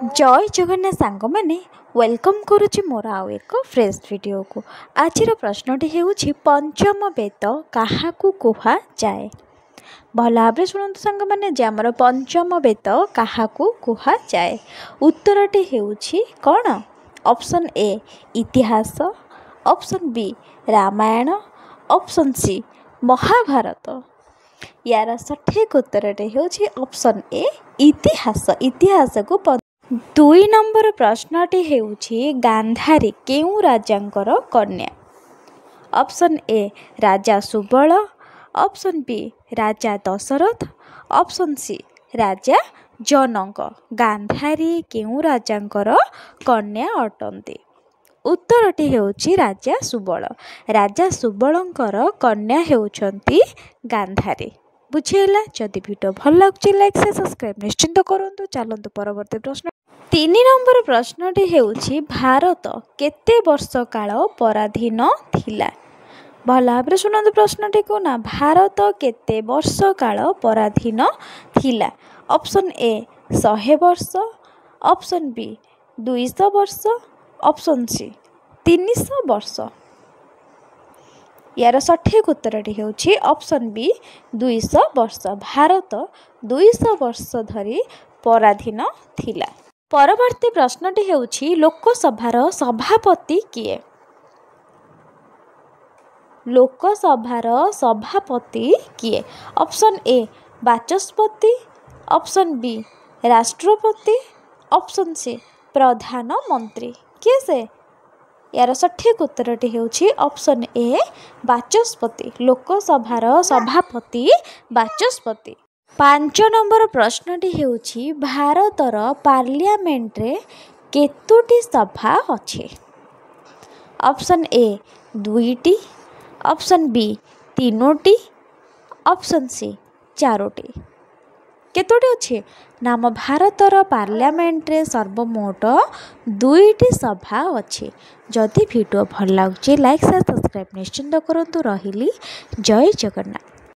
जय जगन्नाथ सांग मैंने वेलकम करुच्ची मोर आउ एक फ्रेश वीडियो को। आज प्रश्नटी होउछि पंचम वेद क्या कुहा जाए। भल भाव शुणु सांग मैंने जे आमर पंचम वेद क्या कुहा जाए। उत्तरटी होउछि कौन? ऑप्शन ए इतिहास, option B Ramayana, option C Mahabharata. यार सठिक उत्तरटी होउछि ऑप्शन ए इतिहास। इतिहास को दुई नंबर प्रश्नटी हेउछि गांधारी केउ राजांकर कन्या। ऑप्शन ए राजा सुबल, ऑप्शन बी राजा दशरथ, ऑप्शन सी राजा जनक। गांधारी केउ राजांकर कन्या अटंती। उत्तरटी हेउछि राजा सुबल। राजा सुबलंकर कन्या हेउछंती गांधारी। बुझेला? जदि वीडियो भल लागुछि लाइक से सब्सक्राइब निश्चिंत करंतु। चलंतु परवर्ती प्रश्न। 3 नंबर प्रश्नटी हेउछि भारत केते वर्ष काल पराधीन थिला। भल भाव शुणु प्रश्नटी को ना। भारत केते वर्ष काल पराधीन थिला। ऑप्शन ए 100 वर्ष, ऑप्शन बी 200 वर्ष, ऑप्शन सी 300 वर्ष। यार सठिक उत्तरटी हेउछि ऑप्शन बी 200 वर्ष। भारत 200 वर्ष धरी पराधीन थिला। परवर्ती प्रश्नटी हेउछि लोकसभार सभापति किए। लोकसभार सभापति किए? ऑप्शन ए बाचस्पति, ऑप्शन बी राष्ट्रपति, ऑप्शन सी प्रधानमंत्री। किए से? यार सठिक उत्तरटी हेउछि ऑप्शन ए बाचस्पति। लोकसभार सभापति बाचस्पति। 5 नंबर प्रश्नटी हेउछि भारतर पार्लियामेंट रे केतोटी सभा अछि। ऑप्शन ए 2टी, ऑप्शन बी 3टी, ऑप्शन सी 4टी। केतोटी अछि? नाम भारतर पार्लियामेंट रे सर्वमोट 2टी सभा अछि। जदि वीडियो भल लागुछि लाइक से सब्सक्राइब निश्चिंत करंतु। रहिली जय जगन्नाथ।